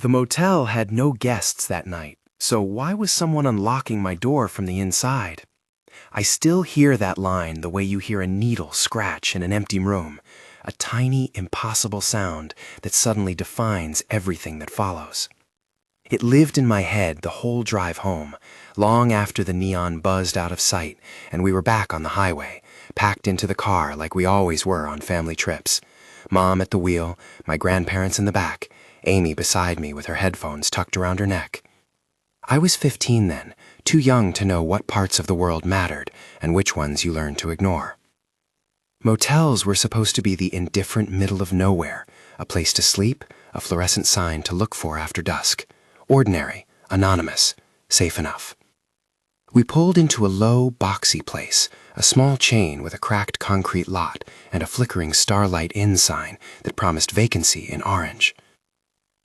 The motel had no guests that night, so why was someone unlocking my door from the inside? I still hear that line the way you hear a needle scratch in an empty room, a tiny, impossible sound that suddenly defines everything that follows. It lived in my head the whole drive home, long after the neon buzzed out of sight and we were back on the highway, packed into the car like we always were on family trips. Mom at the wheel, my grandparents in the back, Amy beside me with her headphones tucked around her neck. I was 15 then, too young to know what parts of the world mattered and which ones you learned to ignore. Motels were supposed to be the indifferent middle of nowhere, a place to sleep, a fluorescent sign to look for after dusk. Ordinary, anonymous, safe enough. We pulled into a low, boxy place, a small chain with a cracked concrete lot and a flickering Starlight Inn sign that promised vacancy in orange.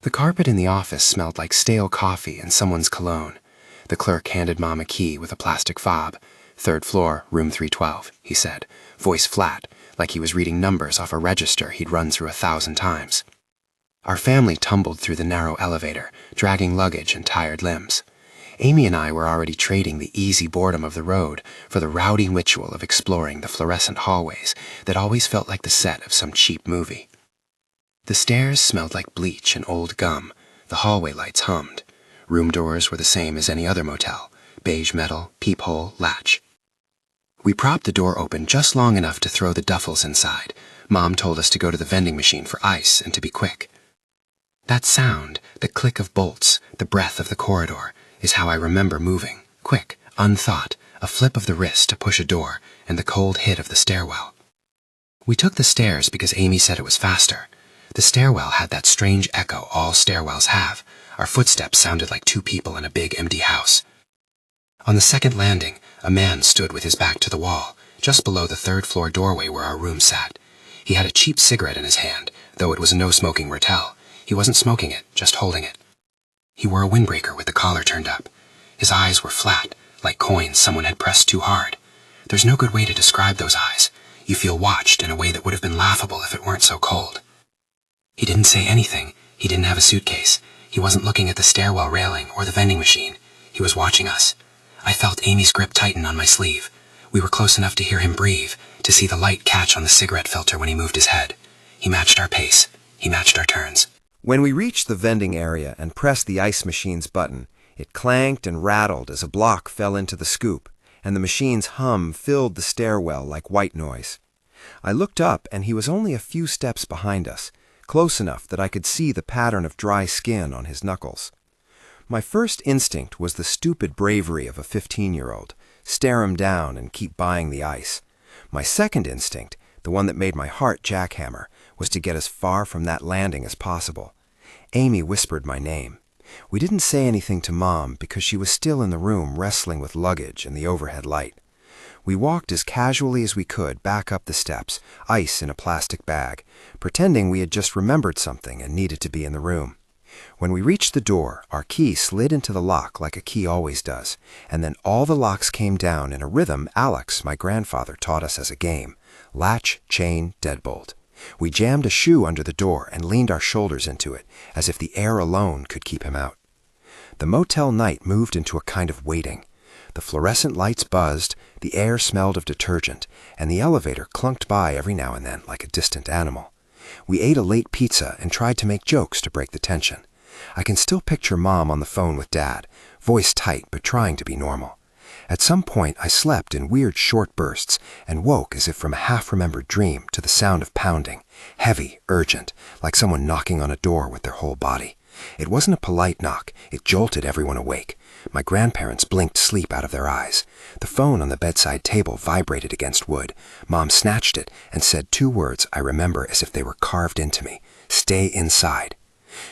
The carpet in the office smelled like stale coffee and someone's cologne. The clerk handed Mom a key with a plastic fob. "Third floor, room 312, he said, voice flat, like he was reading numbers off a register he'd run through 1,000 times. Our family tumbled through the narrow elevator, dragging luggage and tired limbs. Amy and I were already trading the easy boredom of the road for the rowdy ritual of exploring the fluorescent hallways that always felt like the set of some cheap movie. The stairs smelled like bleach and old gum. The hallway lights hummed. Room doors were the same as any other motel, beige metal, peephole, latch. We propped the door open just long enough to throw the duffels inside. Mom told us to go to the vending machine for ice and to be quick. That sound, the click of bolts, the breath of the corridor, is how I remember moving, quick, unthought, a flip of the wrist to push a door, and the cold hit of the stairwell. We took the stairs because Amy said it was faster. The stairwell had that strange echo all stairwells have. Our footsteps sounded like two people in a big empty house. On the second landing, a man stood with his back to the wall, just below the third-floor doorway where our room sat. He had a cheap cigarette in his hand, though it was a no-smoking motel. He wasn't smoking it, just holding it. He wore a windbreaker with the collar turned up. His eyes were flat, like coins someone had pressed too hard. There's no good way to describe those eyes. You feel watched in a way that would have been laughable if it weren't so cold. He didn't say anything. He didn't have a suitcase. He wasn't looking at the stairwell railing or the vending machine. He was watching us. I felt Amy's grip tighten on my sleeve. We were close enough to hear him breathe, to see the light catch on the cigarette filter when he moved his head. He matched our pace. He matched our turns. When we reached the vending area and pressed the ice machine's button, it clanked and rattled as a block fell into the scoop, and the machine's hum filled the stairwell like white noise. I looked up, and he was only a few steps behind us, close enough that I could see the pattern of dry skin on his knuckles. My first instinct was the stupid bravery of a 15-year-old, stare him down and keep buying the ice. My second instinct, the one that made my heart jackhammer, was to get as far from that landing as possible. Amy whispered my name. We didn't say anything to Mom because she was still in the room wrestling with luggage and the overhead light. We walked as casually as we could back up the steps, ice in a plastic bag, pretending we had just remembered something and needed to be in the room. When we reached the door, our key slid into the lock like a key always does, and then all the locks came down in a rhythm Alex, my grandfather, taught us as a game. Latch, chain, deadbolt. We jammed a shoe under the door and leaned our shoulders into it, as if the air alone could keep him out. The motel night moved into a kind of waiting. The fluorescent lights buzzed, the air smelled of detergent, and the elevator clunked by every now and then like a distant animal. We ate a late pizza and tried to make jokes to break the tension. I can still picture Mom on the phone with Dad, voice tight but trying to be normal. At some point I slept in weird short bursts and woke as if from a half-remembered dream to the sound of pounding, heavy, urgent, like someone knocking on a door with their whole body. It wasn't a polite knock. It jolted everyone awake. My grandparents blinked sleep out of their eyes. The phone on the bedside table vibrated against wood. Mom snatched it and said two words I remember as if they were carved into me. Stay inside.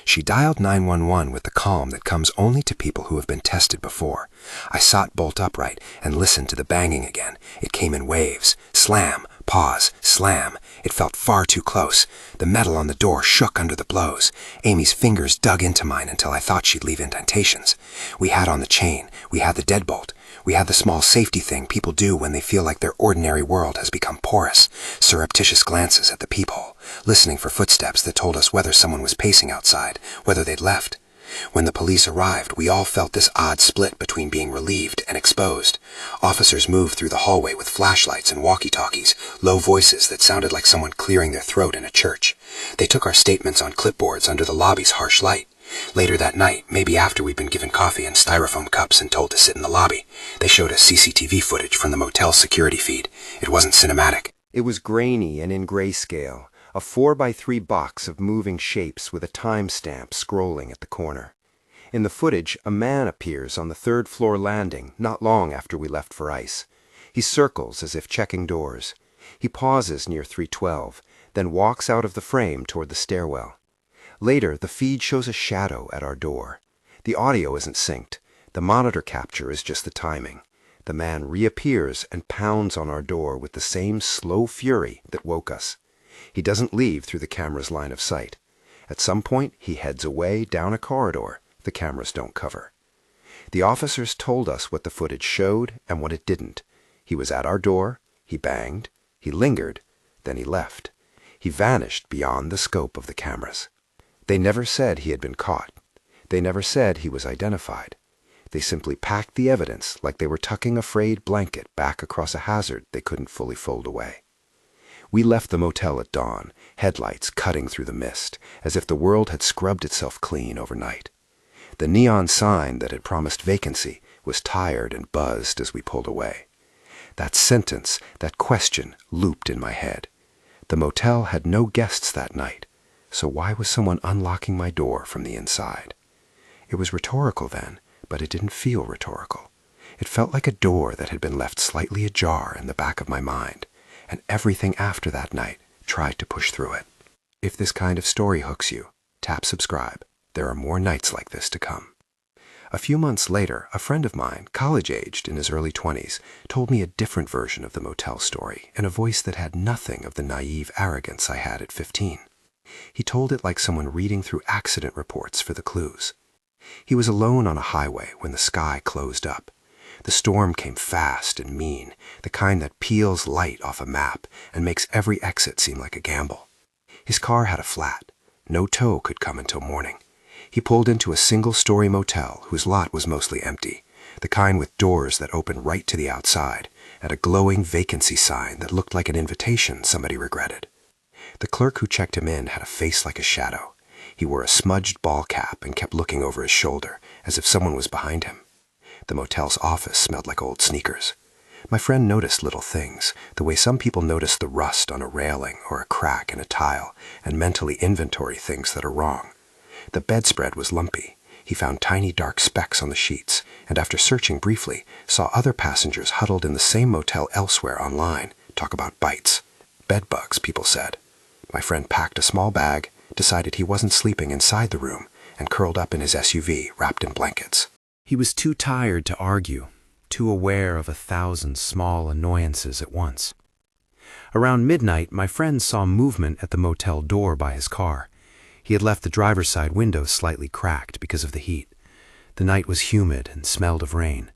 She dialed 911 with the calm that comes only to people who have been tested before. I sat bolt upright and listened to the banging again. It came in waves. Slam, pause, slam. It felt far too close. The metal on the door shook under the blows. Amy's fingers dug into mine until I thought she'd leave indentations. We had on the chain. We had the deadbolt. We had the small safety thing people do when they feel like their ordinary world has become porous, surreptitious glances at the peephole, listening for footsteps that told us whether someone was pacing outside, whether they'd left. When the police arrived, we all felt this odd split between being relieved and exposed. Officers moved through the hallway with flashlights and walkie-talkies, low voices that sounded like someone clearing their throat in a church. They took our statements on clipboards under the lobby's harsh light. Later that night, maybe after we'd been given coffee in styrofoam cups and told to sit in the lobby, they showed us CCTV footage from the motel's security feed. It wasn't cinematic. It was grainy and in grayscale, a 4x3 box of moving shapes with a timestamp scrolling at the corner. In the footage, a man appears on the third-floor landing not long after we left for ice. He circles as if checking doors. He pauses near 312, then walks out of the frame toward the stairwell. Later, the feed shows a shadow at our door. The audio isn't synced. The monitor capture is just the timing. The man reappears and pounds on our door with the same slow fury that woke us. He doesn't leave through the camera's line of sight. At some point, he heads away down a corridor the cameras don't cover. The officers told us what the footage showed and what it didn't. He was at our door, he banged, he lingered, then he left. He vanished beyond the scope of the cameras. They never said he had been caught. They never said he was identified. They simply packed the evidence like they were tucking a frayed blanket back across a hazard they couldn't fully fold away. We left the motel at dawn, headlights cutting through the mist, as if the world had scrubbed itself clean overnight. The neon sign that had promised vacancy was tired and buzzed as we pulled away. That sentence, that question, looped in my head. The motel had no guests that night, so why was someone unlocking my door from the inside? It was rhetorical then, but it didn't feel rhetorical. It felt like a door that had been left slightly ajar in the back of my mind, and everything after that night tried to push through it. If this kind of story hooks you, tap subscribe. There are more nights like this to come. A few months later, a friend of mine, college-aged in his early 20s, told me a different version of the motel story in a voice that had nothing of the naive arrogance I had at 15. He told it like someone reading through accident reports for the clues. He was alone on a highway when the sky closed up. The storm came fast and mean, the kind that peels light off a map and makes every exit seem like a gamble. His car had a flat. No tow could come until morning. He pulled into a single-story motel whose lot was mostly empty, the kind with doors that opened right to the outside, and a glowing vacancy sign that looked like an invitation somebody regretted. The clerk who checked him in had a face like a shadow. He wore a smudged ball cap and kept looking over his shoulder, as if someone was behind him. The motel's office smelled like old sneakers. My friend noticed little things, the way some people notice the rust on a railing or a crack in a tile, and mentally inventory things that are wrong. The bedspread was lumpy. He found tiny dark specks on the sheets, and after searching briefly, saw other passengers huddled in the same motel elsewhere online talk about bites. Bedbugs, people said. My friend packed a small bag, decided he wasn't sleeping inside the room, and curled up in his SUV wrapped in blankets. He was too tired to argue, too aware of 1,000 small annoyances at once. Around midnight, my friend saw movement at the motel door by his car. He had left the driver's side window slightly cracked because of the heat. The night was humid and smelled of rain.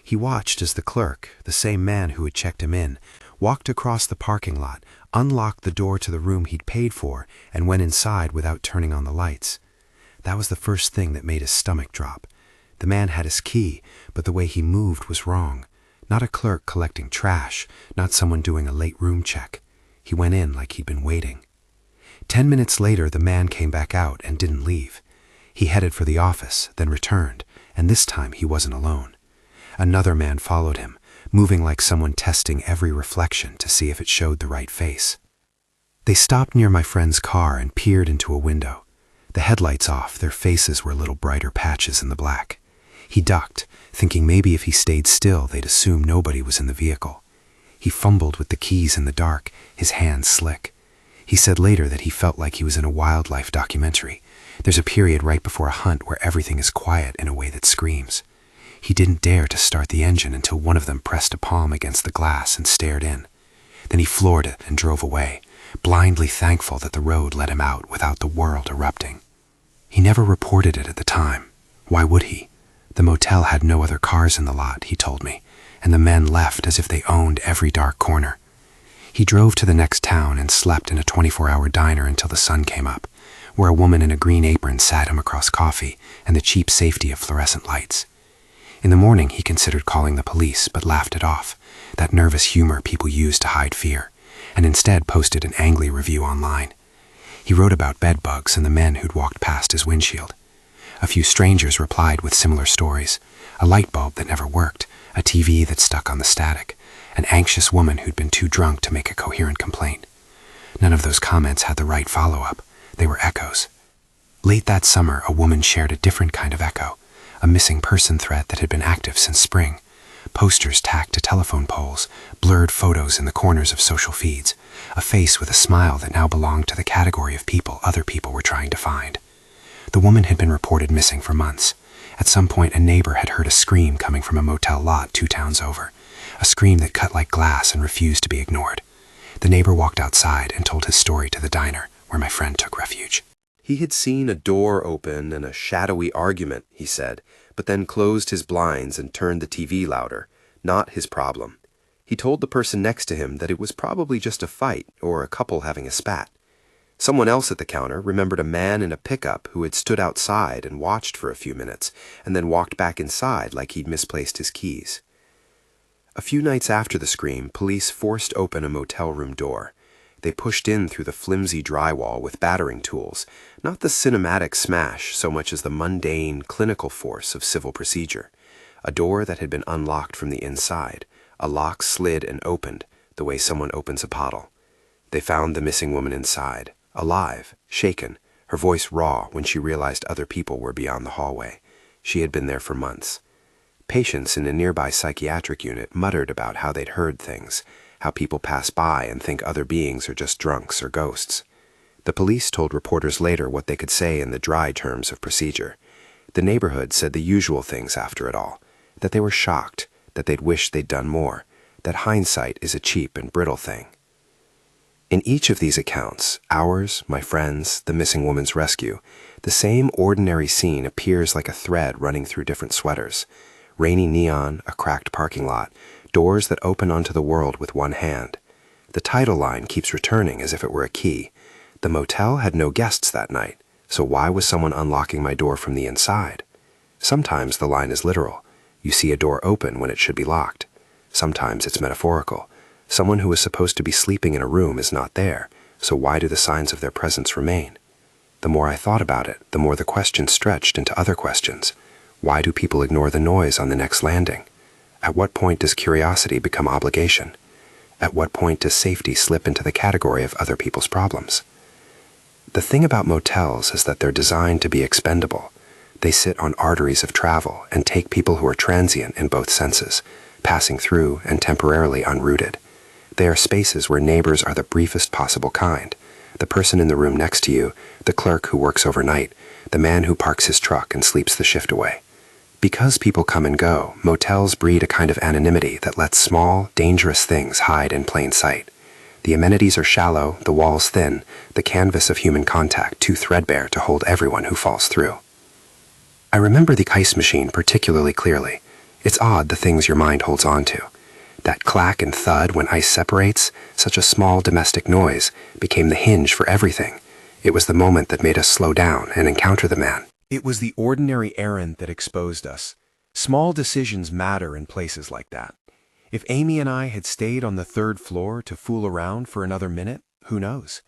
He watched as the clerk, the same man who had checked him in, walked across the parking lot, unlocked the door to the room he'd paid for, and went inside without turning on the lights. That was the first thing that made his stomach drop. The man had his key, but the way he moved was wrong. Not a clerk collecting trash, not someone doing a late room check. He went in like he'd been waiting. 10 minutes later, the man came back out and didn't leave. He headed for the office, then returned, and this time he wasn't alone. Another man followed him, moving like someone testing every reflection to see if it showed the right face. They stopped near my friend's car and peered into a window. The headlights off, their faces were little brighter patches in the black. He ducked, thinking maybe if he stayed still, they'd assume nobody was in the vehicle. He fumbled with the keys in the dark, his hands slick. He said later that he felt like he was in a wildlife documentary. There's a period right before a hunt where everything is quiet in a way that screams. He didn't dare to start the engine until one of them pressed a palm against the glass and stared in. Then he floored it and drove away, blindly thankful that the road let him out without the world erupting. He never reported it at the time. Why would he? The motel had no other cars in the lot, he told me, and the men left as if they owned every dark corner. He drove to the next town and slept in a 24-hour diner until the sun came up, where a woman in a green apron sat him across coffee and the cheap safety of fluorescent lights. In the morning, he considered calling the police, but laughed it off, that nervous humor people use to hide fear, and instead posted an angry review online. He wrote about bed bugs and the men who'd walked past his windshield. A few strangers replied with similar stories: a light bulb that never worked, a TV that stuck on the static, an anxious woman who'd been too drunk to make a coherent complaint. None of those comments had the right follow-up. They were echoes. Late that summer, a woman shared a different kind of echo, a missing person thread that had been active since spring. Posters tacked to telephone poles, blurred photos in the corners of social feeds, a face with a smile that now belonged to the category of people other people were trying to find. The woman had been reported missing for months. At some point, a neighbor had heard a scream coming from a motel lot 2 towns over, a scream that cut like glass and refused to be ignored. The neighbor walked outside and told his story to the diner, where my friend took refuge. He had seen a door open and a shadowy argument, he said, but then closed his blinds and turned the TV louder. Not his problem. He told the person next to him that it was probably just a fight or a couple having a spat. Someone else at the counter remembered a man in a pickup who had stood outside and watched for a few minutes and then walked back inside like he'd misplaced his keys. A few nights after the scream, police forced open a motel room door. They pushed in through the flimsy drywall with battering tools, not the cinematic smash so much as the mundane, clinical force of civil procedure. A door that had been unlocked from the inside. A lock slid and opened, the way someone opens a bottle. They found the missing woman inside, alive, shaken, her voice raw when she realized other people were beyond the hallway. She had been there for months. Patients in a nearby psychiatric unit muttered about how they'd heard things, how people pass by and think other beings are just drunks or ghosts. The police told reporters later what they could say in the dry terms of procedure. The neighborhood said the usual things after it all, that they were shocked, that they'd wished they'd done more, that hindsight is a cheap and brittle thing. In each of these accounts, ours, my friend's, the missing woman's rescue, the same ordinary scene appears like a thread running through different sweaters. Rainy neon, a cracked parking lot, doors that open onto the world with one hand. The title line keeps returning as if it were a key. The motel had no guests that night, so why was someone unlocking my door from the inside? Sometimes the line is literal. You see a door open when it should be locked. Sometimes it's metaphorical. Someone who is supposed to be sleeping in a room is not there, so why do the signs of their presence remain? The more I thought about it, the more the question stretched into other questions. Why do people ignore the noise on the next landing? At what point does curiosity become obligation? At what point does safety slip into the category of other people's problems? The thing about motels is that they're designed to be expendable. They sit on arteries of travel and take people who are transient in both senses, passing through and temporarily unrooted. They are spaces where neighbors are the briefest possible kind. The person in the room next to you, the clerk who works overnight, the man who parks his truck and sleeps the shift away. Because people come and go, motels breed a kind of anonymity that lets small, dangerous things hide in plain sight. The amenities are shallow, the walls thin, the canvas of human contact too threadbare to hold everyone who falls through. I remember the ice machine particularly clearly. It's odd the things your mind holds on to. That clack and thud when ice separates, such a small domestic noise, became the hinge for everything. It was the moment that made us slow down and encounter the man. It was the ordinary errand that exposed us. Small decisions matter in places like that. If Amy and I had stayed on the 3rd floor to fool around for another minute, who knows?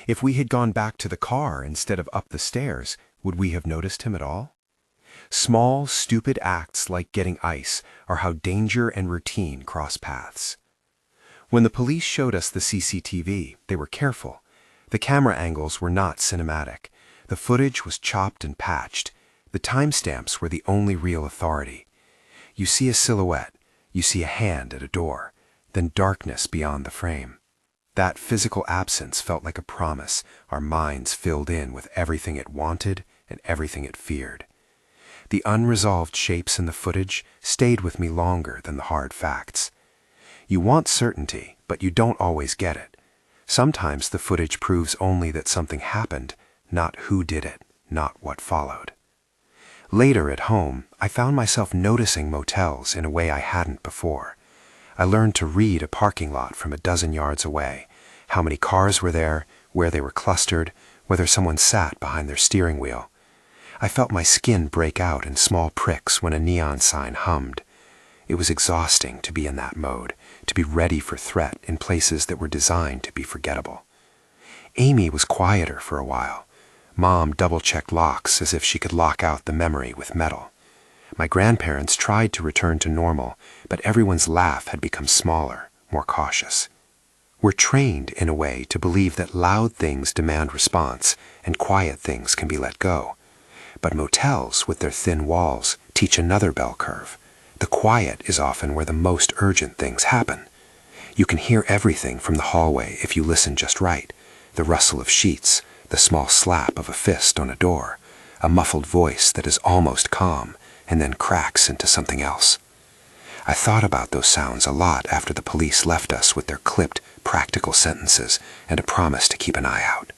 If we had gone back to the car instead of up the stairs, would we have noticed him at all? Small, stupid acts like getting ice are how danger and routine cross paths. When the police showed us the CCTV, they were careful. The camera angles were not cinematic. The footage was chopped and patched. The timestamps were the only real authority. You see a silhouette, you see a hand at a door, then darkness beyond the frame. That physical absence felt like a promise our minds filled in with everything it wanted and everything it feared. The unresolved shapes in the footage stayed with me longer than the hard facts. You want certainty, but you don't always get it. Sometimes the footage proves only that something happened, not who did it, not what followed. Later at home, I found myself noticing motels in a way I hadn't before. I learned to read a parking lot from a dozen yards away, how many cars were there, where they were clustered, whether someone sat behind their steering wheel. I felt my skin break out in small pricks when a neon sign hummed. It was exhausting to be in that mode, to be ready for threat in places that were designed to be forgettable. Amy was quieter for a while. Mom double-checked locks as if she could lock out the memory with metal. My grandparents tried to return to normal, but everyone's laugh had become smaller, more cautious. We're trained, in a way, to believe that loud things demand response and quiet things can be let go. But motels, with their thin walls, teach another bell curve. The quiet is often where the most urgent things happen. You can hear everything from the hallway if you listen just right. The rustle of sheets, the small slap of a fist on a door, a muffled voice that is almost calm and then cracks into something else. I thought about those sounds a lot after the police left us with their clipped, practical sentences and a promise to keep an eye out.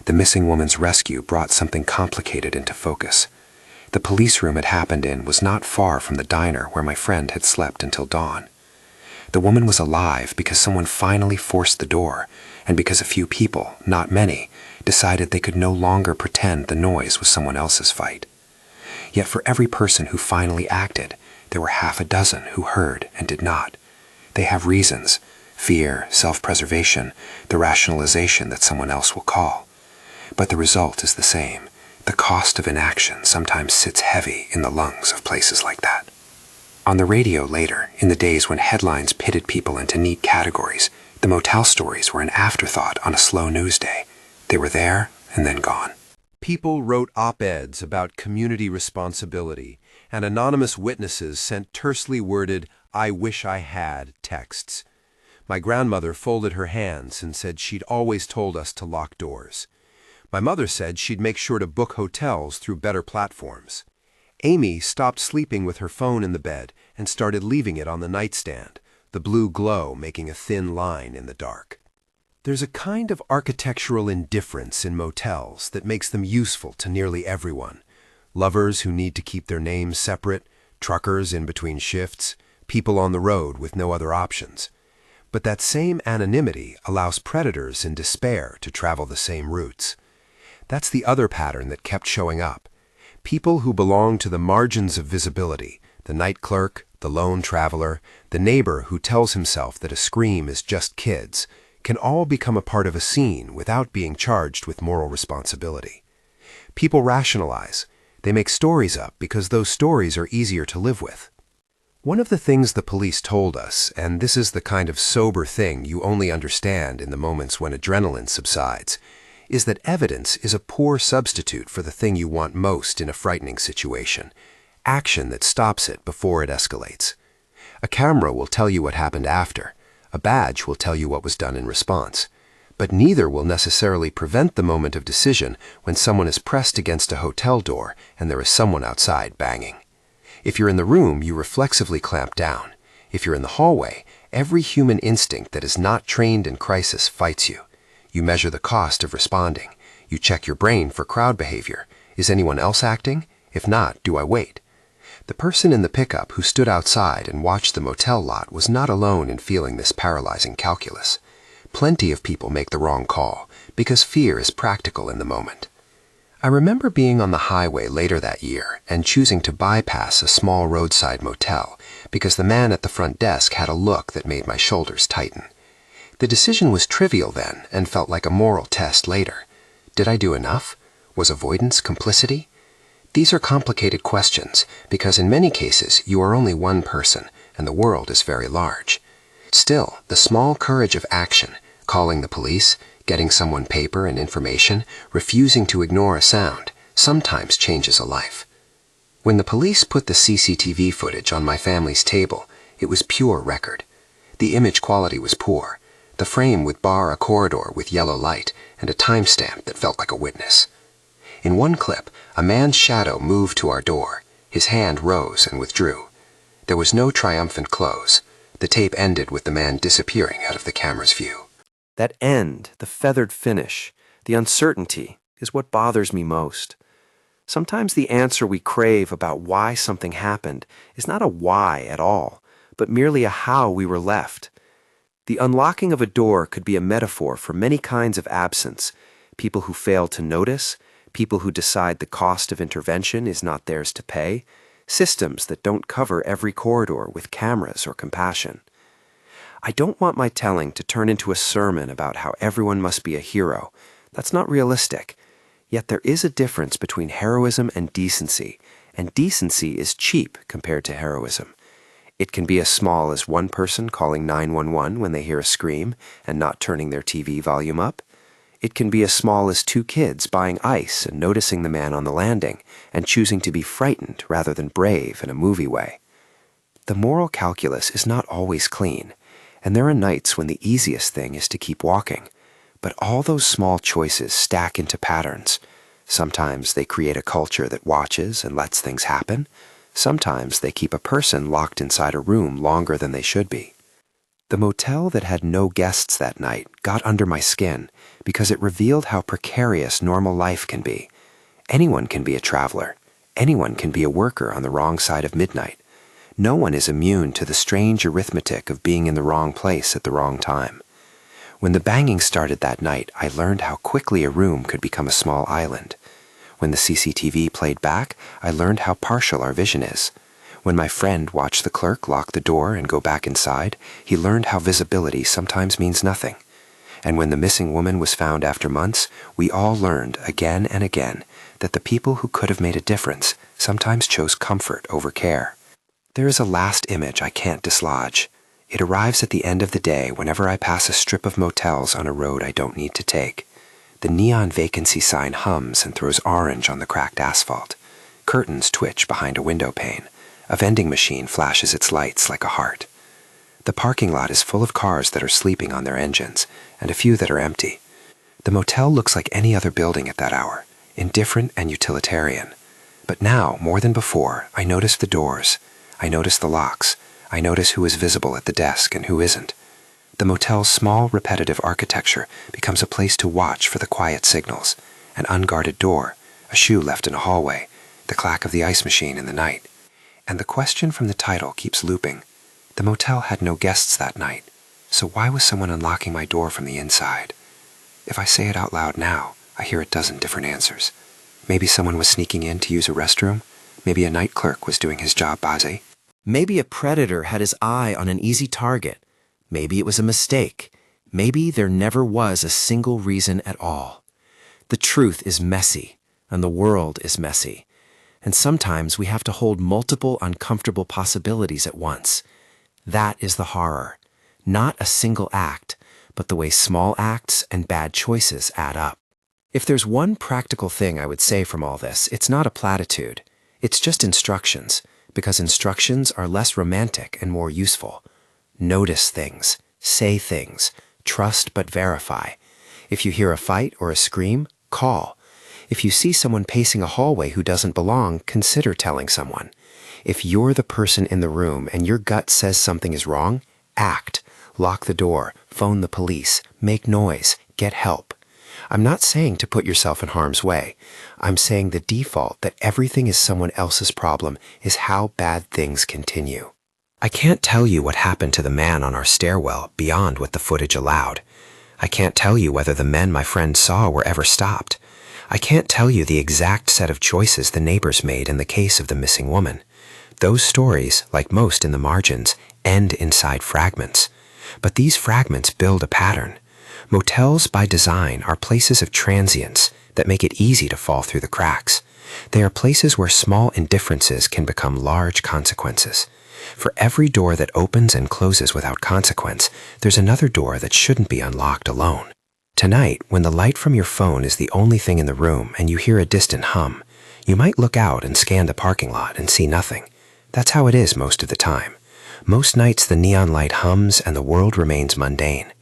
The missing woman's rescue brought something complicated into focus. The police room it happened in was not far from the diner where my friend had slept until dawn. The woman was alive because someone finally forced the door, and because a few people, not many, decided they could no longer pretend the noise was someone else's fight. Yet for every person who finally acted, there were half a dozen who heard and did not. They have reasons: fear, self-preservation, the rationalization that someone else will call. But the result is the same. The cost of inaction sometimes sits heavy in the lungs of places like that. On the radio later, in the days when headlines pitted people into neat categories, the motel stories were an afterthought on a slow news day. They were there and then gone. People wrote op-eds about community responsibility, and anonymous witnesses sent tersely worded, "I wish I had" texts. My grandmother folded her hands and said she'd always told us to lock doors. My mother said she'd make sure to book hotels through better platforms. Amy stopped sleeping with her phone in the bed and started leaving it on the nightstand, the blue glow making a thin line in the dark. There's a kind of architectural indifference in motels that makes them useful to nearly everyone. Lovers who need to keep their names separate, truckers in between shifts, people on the road with no other options. But that same anonymity allows predators in despair to travel the same routes. That's the other pattern that kept showing up. People who belong to the margins of visibility, the night clerk, the lone traveler, the neighbor who tells himself that a scream is just kids, can all become a part of a scene without being charged with moral responsibility. People rationalize. They make stories up because those stories are easier to live with. One of the things the police told us, and this is the kind of sober thing you only understand in the moments when adrenaline subsides, is that evidence is a poor substitute for the thing you want most in a frightening situation: action that stops it before it escalates. A camera will tell you what happened after. A badge will tell you what was done in response. But neither will necessarily prevent the moment of decision when someone is pressed against a hotel door and there is someone outside banging. If you're in the room, you reflexively clamp down. If you're in the hallway, every human instinct that is not trained in crisis fights you. You measure the cost of responding. You check your brain for crowd behavior. Is anyone else acting? If not, do I wait? The person in the pickup who stood outside and watched the motel lot was not alone in feeling this paralyzing calculus. Plenty of people make the wrong call because fear is practical in the moment. I remember being on the highway later that year and choosing to bypass a small roadside motel because the man at the front desk had a look that made my shoulders tighten. The decision was trivial then and felt like a moral test later. Did I do enough? Was avoidance complicity? These are complicated questions because in many cases you are only one person and the world is very large. Still, the small courage of action, calling the police, getting someone paper and information, refusing to ignore a sound, sometimes changes a life. When the police put the CCTV footage on my family's table, it was pure record. The image quality was poor. The frame would bar a corridor with yellow light and a timestamp that felt like a witness. In one clip, a man's shadow moved to our door. His hand rose and withdrew. There was no triumphant close. The tape ended with the man disappearing out of the camera's view. That end, the feathered finish, the uncertainty, is what bothers me most. Sometimes the answer we crave about why something happened is not a why at all, but merely a how we were left. The unlocking of a door could be a metaphor for many kinds of absence, people who fail to notice, people who decide the cost of intervention is not theirs to pay, systems that don't cover every corridor with cameras or compassion. I don't want my telling to turn into a sermon about how everyone must be a hero. That's not realistic. Yet there is a difference between heroism and decency is cheap compared to heroism. It can be as small as one person calling 911 when they hear a scream and not turning their TV volume up. It can be as small as two kids buying ice and noticing the man on the landing and choosing to be frightened rather than brave in a movie way. The moral calculus is not always clean, and there are nights when the easiest thing is to keep walking. But all those small choices stack into patterns. Sometimes they create a culture that watches and lets things happen. Sometimes they keep a person locked inside a room longer than they should be. The motel that had no guests that night got under my skin because it revealed how precarious normal life can be. Anyone can be a traveler. Anyone can be a worker on the wrong side of midnight. No one is immune to the strange arithmetic of being in the wrong place at the wrong time. When the banging started that night, I learned how quickly a room could become a small island. When the CCTV played back, I learned how partial our vision is. When my friend watched the clerk lock the door and go back inside, he learned how visibility sometimes means nothing. And when the missing woman was found after months, we all learned again and again that the people who could have made a difference sometimes chose comfort over care. There is a last image I can't dislodge. It arrives at the end of the day whenever I pass a strip of motels on a road I don't need to take. The neon vacancy sign hums and throws orange on the cracked asphalt. Curtains twitch behind a window pane. A vending machine flashes its lights like a heart. The parking lot is full of cars that are sleeping on their engines, and a few that are empty. The motel looks like any other building at that hour, indifferent and utilitarian. But now, more than before, I notice the doors. I notice the locks. I notice who is visible at the desk and who isn't. The motel's small, repetitive architecture becomes a place to watch for the quiet signals. An unguarded door, a shoe left in a hallway, the clack of the ice machine in the night. And the question from the title keeps looping. The motel had no guests that night, so why was someone unlocking my door from the inside? If I say it out loud now, I hear a dozen different answers. Maybe someone was sneaking in to use a restroom. Maybe a night clerk was doing his job busy. Maybe a predator had his eye on an easy target. Maybe it was a mistake. Maybe there never was a single reason at all. The truth is messy, and the world is messy. And sometimes we have to hold multiple uncomfortable possibilities at once. That is the horror. Not a single act, but the way small acts and bad choices add up. If there's one practical thing I would say from all this, it's not a platitude. It's just instructions, because instructions are less romantic and more useful. Notice things, say things, trust but verify. If you hear a fight or a scream, call. If you see someone pacing a hallway who doesn't belong, consider telling someone. If you're the person in the room and your gut says something is wrong, act. Lock the door, phone the police, make noise, get help. I'm not saying to put yourself in harm's way. I'm saying the default that everything is someone else's problem is how bad things continue. I can't tell you what happened to the man on our stairwell beyond what the footage allowed. I can't tell you whether the men my friend saw were ever stopped. I can't tell you the exact set of choices the neighbors made in the case of the missing woman. Those stories, like most in the margins, end inside fragments. But these fragments build a pattern. Motels, by design, are places of transience that make it easy to fall through the cracks. They are places where small indifferences can become large consequences. For every door that opens and closes without consequence, there's another door that shouldn't be unlocked alone. Tonight, when the light from your phone is the only thing in the room and you hear a distant hum, you might look out and scan the parking lot and see nothing. That's how it is most of the time. Most nights the neon light hums and the world remains mundane.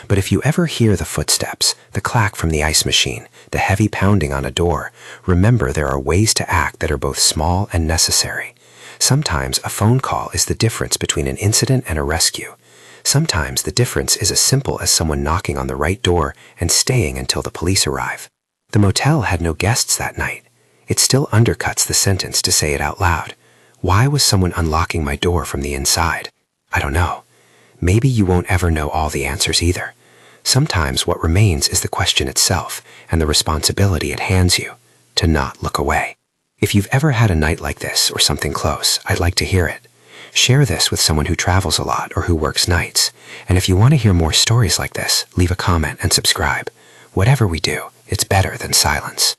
But if you ever hear the footsteps, the clack from the ice machine, the heavy pounding on a door, remember there are ways to act that are both small and necessary. Sometimes a phone call is the difference between an incident and a rescue. Sometimes the difference is as simple as someone knocking on the right door and staying until the police arrive. The motel had no guests that night. It still undercuts the sentence to say it out loud. Why was someone unlocking my door from the inside? I don't know. Maybe you won't ever know all the answers either. Sometimes what remains is the question itself and the responsibility it hands you to not look away. If you've ever had a night like this or something close, I'd like to hear it. Share this with someone who travels a lot or who works nights. And if you want to hear more stories like this, leave a comment and subscribe. Whatever we do, it's better than silence.